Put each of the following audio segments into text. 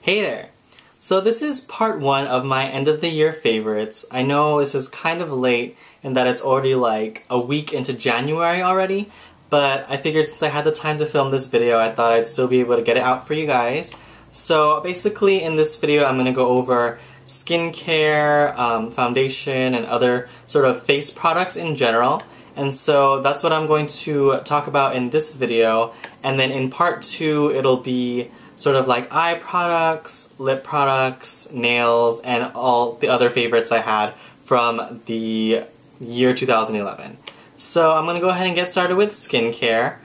Hey there! So this is part one of my end of the year favorites. I know this is kind of late in that it's already like a week into January already, but I figured since I had the time to film this video, I thought I'd still be able to get it out for you guys. So basically in this video I'm going to go over skincare, foundation, and other sort of face products in general. And so that's what I'm going to talk about in this video, and then in part two it'll be sort of like eye products, lip products, nails, and all the other favorites I had from the year 2011. So I'm going to go ahead and get started with skincare.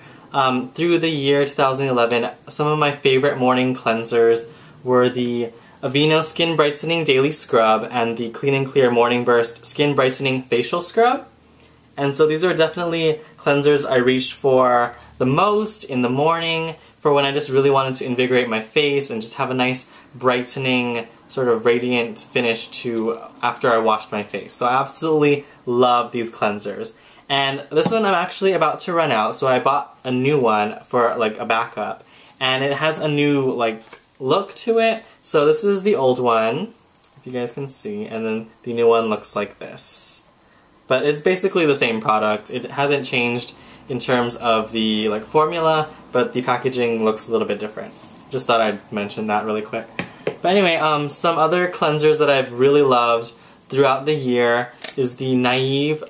Through the year 2011, some of my favorite morning cleansers were the Aveeno Skin Brightening Daily Scrub and the Clean and Clear Morning Burst Skin Brightening Facial Scrub. And so these are definitely cleansers I reached for the most in the morning, for when I just really wanted to invigorate my face and just have a nice brightening, sort of radiant finish to after I washed my face. So I absolutely love these cleansers. And this one I'm actually about to run out, so I bought a new one for like a backup. And it has a new like look to it. So this is the old one, if you guys can see, and then the new one looks like this. But it's basically the same product. It hasn't changed in terms of the like formula, but the packaging looks a little bit different. Just thought I'd mention that really quick. But anyway, some other cleansers that I've really loved throughout the year is the Naive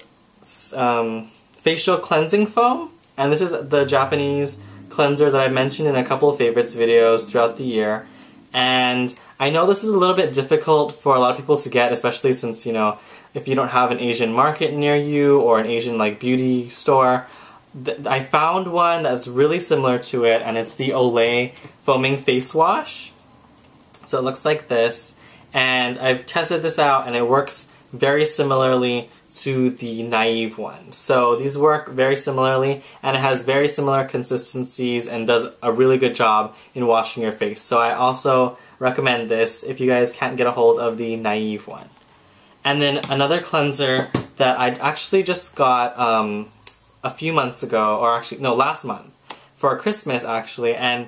Facial Cleansing Foam. And this is the Japanese cleanser that I mentioned in a couple of favorites videos throughout the year. And I know this is a little bit difficult for a lot of people to get, especially since, you know, if you don't have an Asian market near you or an Asian like beauty store. I found one that's really similar to it, and it's the Olay Foaming Face Wash. So it looks like this, and I've tested this out and it works very similarly to the Naive one. So these work very similarly, and it has very similar consistencies and does a really good job in washing your face. So I also recommend this if you guys can't get a hold of the Naive one. And then another cleanser that I actually just got a few months ago, or actually, no, last month, for Christmas actually, and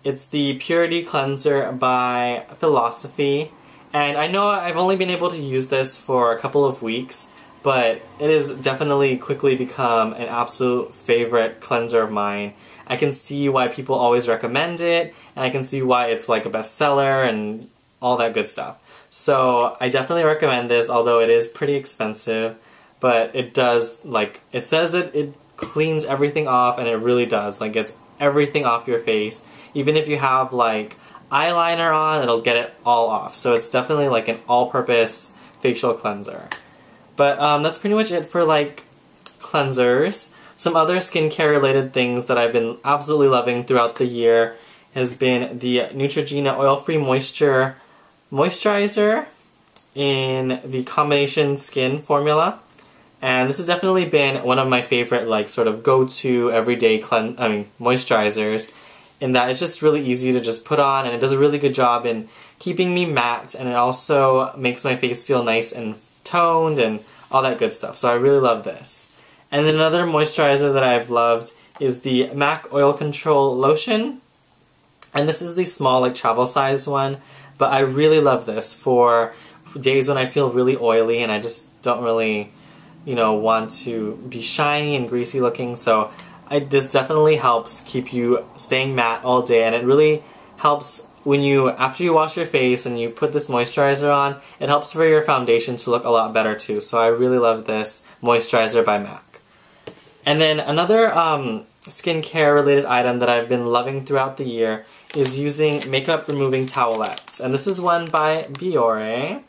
it's the Purity Cleanser by Philosophy. And I know I've only been able to use this for a couple of weeks, but it has definitely quickly become an absolute favorite cleanser of mine. I can see why people always recommend it, and I can see why it's like a bestseller and all that good stuff. So I definitely recommend this, although it is pretty expensive, but it does, like, it says it cleans everything off, and it really does, like, gets everything off your face. Even if you have, like, eyeliner on, it'll get it all off. So it's definitely like an all-purpose facial cleanser. But that's pretty much it for, like, cleansers. Some other skincare related things that I've been absolutely loving throughout the year has been the Neutrogena Oil-Free Moisturizer in the combination skin formula. And this has definitely been one of my favorite, like, sort of go-to everyday moisturizers, in that it's just really easy to just put on, and it does a really good job in keeping me matte, and it also makes my face feel nice and toned and all that good stuff. So I really love this. And then another moisturizer that I've loved is the MAC Oil Control Lotion. And this is the small, like, travel size one, but I really love this for days when I feel really oily and I just don't really, you know, want to be shiny and greasy looking. So this definitely helps keep you staying matte all day, and it really helps when you, after you wash your face and you put this moisturizer on, it helps for your foundation to look a lot better too. So I really love this moisturizer by MAC. And then another skincare related item that I've been loving throughout the year is using makeup removing towelettes. And this is one by Biore.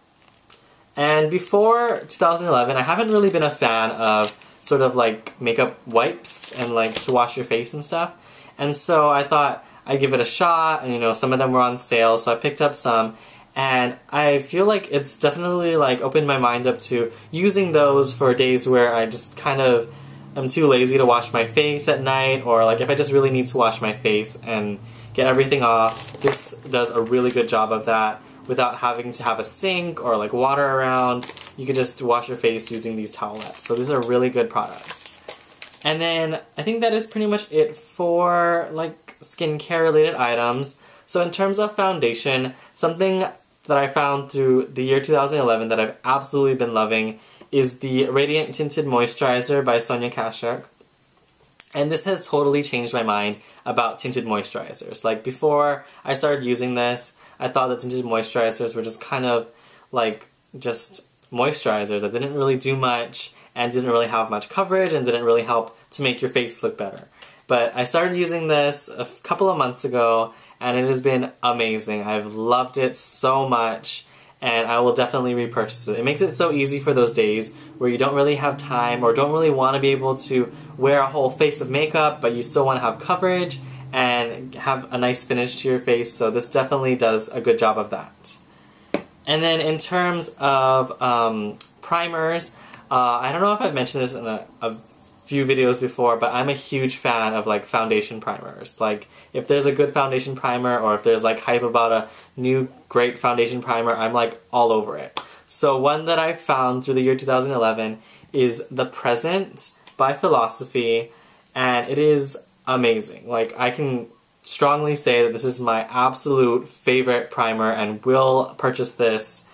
And before 2011, I haven't really been a fan of sort of like makeup wipes and like to wash your face and stuff. And so I thought I'd give it a shot, and you know, some of them were on sale, so I picked up some. And I feel like it's definitely like opened my mind up to using those for days where I just kind of am too lazy to wash my face at night, or like if I just really need to wash my face and get everything off. This does a really good job of that without having to have a sink or like water around. You can just wash your face using these towelettes. So these are a really good product. And then I think that is pretty much it for like skincare related items. So in terms of foundation, something that I found through the year 2011 that I've absolutely been loving is the Radiant Tinted Moisturizer by Sonia Kashuk. And this has totally changed my mind about tinted moisturizers. Like, before I started using this, I thought that tinted moisturizers were just kind of like just moisturizers that didn't really do much and didn't really have much coverage and didn't really help to make your face look better. But I started using this a couple of months ago and it has been amazing. I've loved it so much and I will definitely repurchase it. It makes it so easy for those days where you don't really have time or don't really want to be able to wear a whole face of makeup, but you still want to have coverage and have a nice finish to your face, so this definitely does a good job of that. And then in terms of primers, I don't know if I've mentioned this in a few videos before, but I'm a huge fan of like foundation primers. Like, if there's a good foundation primer or if there's like hype about a new great foundation primer, I'm like all over it. So one that I found through the year 2011 is The Present by Philosophy, and it is amazing. Like, I can strongly say that this is my absolute favorite primer and will purchase this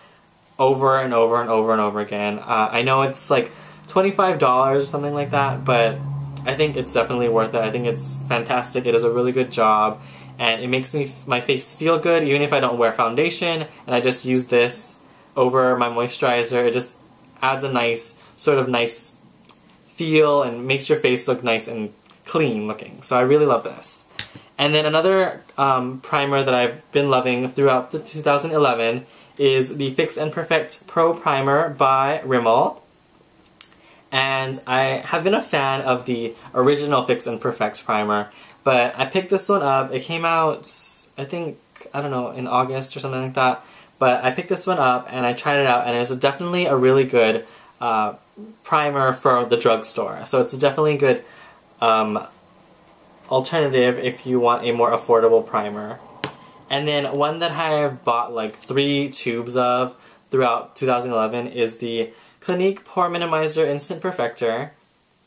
over and over and over and over again. I know it's like $25 or something like that, but I think it's definitely worth it. I think it's fantastic. It does a really good job, and it makes my face feel good even if I don't wear foundation, and I just use this over my moisturizer. It just adds a nice, sort of nice feel and makes your face look nice and clean looking. So I really love this. And then another primer that I've been loving throughout the 2011 is the Fix and Perfect Pro Primer by Rimmel. And I have been a fan of the original Fix and Perfect primer, but I picked this one up. It came out, I think, I don't know, in August or something like that. But I picked this one up and I tried it out, and it's definitely a really good primer for the drugstore. So it's definitely a good alternative if you want a more affordable primer. And then one that I have bought like 3 tubes of throughout 2011 is the Clinique Pore Minimizer Instant Perfector.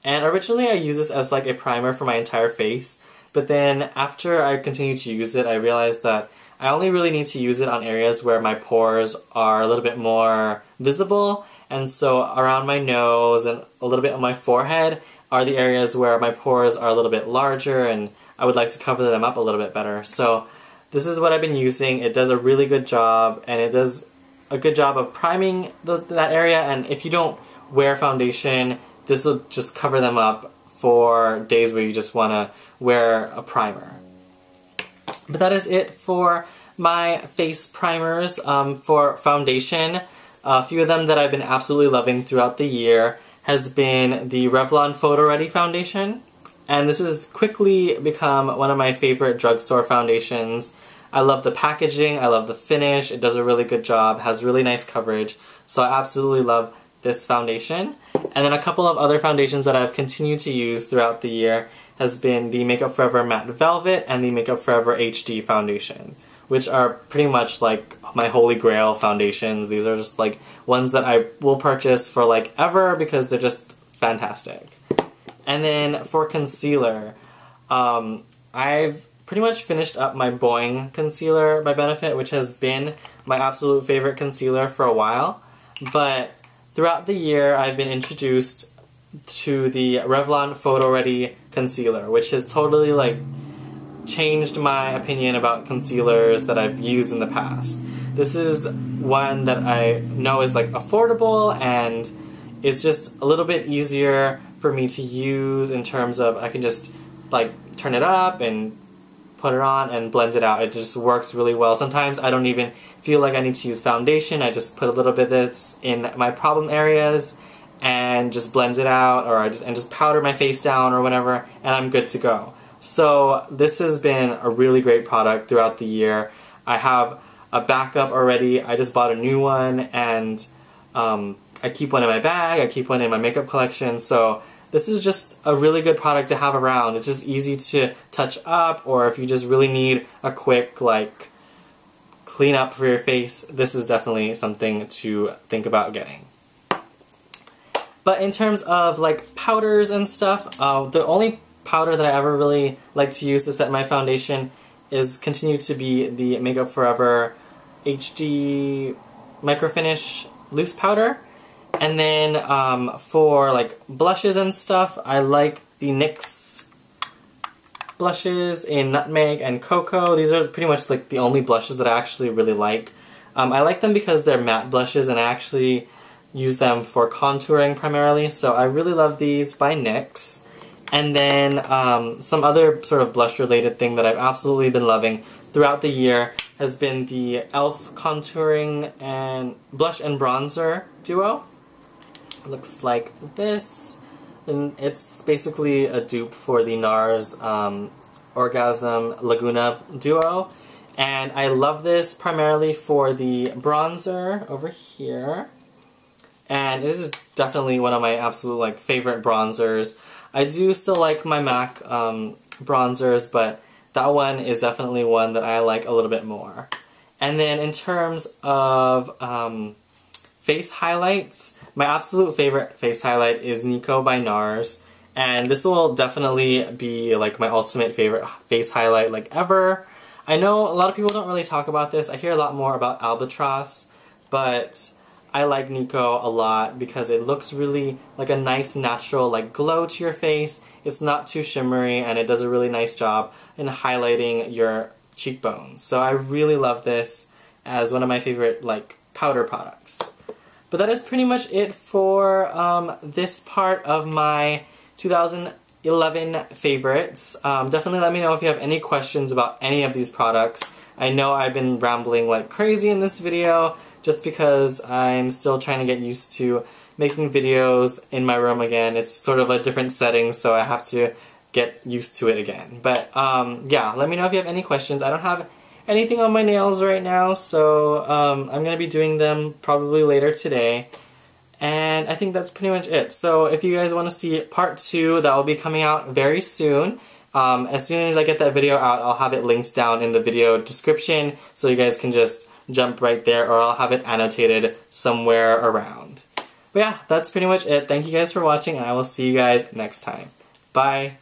And originally I used this as like a primer for my entire face, but then after I continued to use it, I realized that I only really need to use it on areas where my pores are a little bit more visible, and so around my nose and a little bit on my forehead are the areas where my pores are a little bit larger and I would like to cover them up a little bit better. So this is what I've been using. It does a really good job, and it does a good job of priming that area, and if you don't wear foundation, this will just cover them up for days where you just want to wear a primer. But that is it for my face primers. For foundation, a few of them that I've been absolutely loving throughout the year has been the Revlon Photo Ready Foundation, and this has quickly become one of my favorite drugstore foundations. I love the packaging, I love the finish, it does a really good job, has really nice coverage, so I absolutely love this foundation. And then a couple of other foundations that I've continued to use throughout the year has been the Makeup Forever Matte Velvet and the Makeup Forever HD Foundation, which are pretty much like my holy grail foundations. These are just like ones that I will purchase for like ever because they're just fantastic. And then for concealer, I've pretty much finished up my Boing concealer by Benefit, which has been my absolute favorite concealer for a while. But throughout the year, I've been introduced to the Revlon Photo Ready Concealer, which has totally like changed my opinion about concealers that I've used in the past. This is one that I know is like affordable, and it's just a little bit easier for me to use in terms of I can just like turn it up and put it on and blend it out. It just works really well. Sometimes I don't even feel like I need to use foundation. I just put a little bit of this in my problem areas and just blends it out, or I just powder my face down or whatever, and I'm good to go. So this has been a really great product throughout the year. I have a backup already. I just bought a new one, and I keep one in my bag, I keep one in my makeup collection, so this is just a really good product to have around. It's just easy to touch up, or if you just really need a quick like clean up for your face, this is definitely something to think about getting. But in terms of like powders and stuff, the only powder that I ever really like to use to set my foundation is continued to be the Makeup Forever HD Micro Finish Loose Powder. And then for like blushes and stuff, I like the NYX blushes in Nutmeg and Cocoa. These are pretty much like the only blushes that I actually really like. I like them because they're matte blushes and I actually use them for contouring primarily, so I really love these by NYX. And then some other sort of blush related thing that I've absolutely been loving throughout the year has been the e.l.f. contouring and blush and bronzer duo. It looks like this, and it's basically a dupe for the NARS Orgasm Laguna duo. And I love this primarily for the bronzer over here. And this is definitely one of my absolute like favorite bronzers. I do still like my MAC bronzers, but that one is definitely one that I like a little bit more. And then in terms of face highlights, my absolute favorite face highlight is Nico by NARS. And this will definitely be like my ultimate favorite face highlight like ever. I know a lot of people don't really talk about this. I hear a lot more about Albatross, but I like Nico a lot because it looks really like a nice natural like glow to your face. It's not too shimmery and it does a really nice job in highlighting your cheekbones. So I really love this as one of my favorite like powder products. But that is pretty much it for this part of my 2011 favorites. Definitely let me know if you have any questions about any of these products. I know I've been rambling like crazy in this video just because I'm still trying to get used to making videos in my room again. It's sort of a different setting, so I have to get used to it again. But yeah, let me know if you have any questions. I don't have anything on my nails right now, so I'm going to be doing them probably later today. And I think that's pretty much it. So if you guys want to see part 2, that will be coming out very soon. As soon as I get that video out, I'll have it linked down in the video description so you guys can just jump right there, or I'll have it annotated somewhere around. But yeah, that's pretty much it. Thank you guys for watching, and I will see you guys next time. Bye!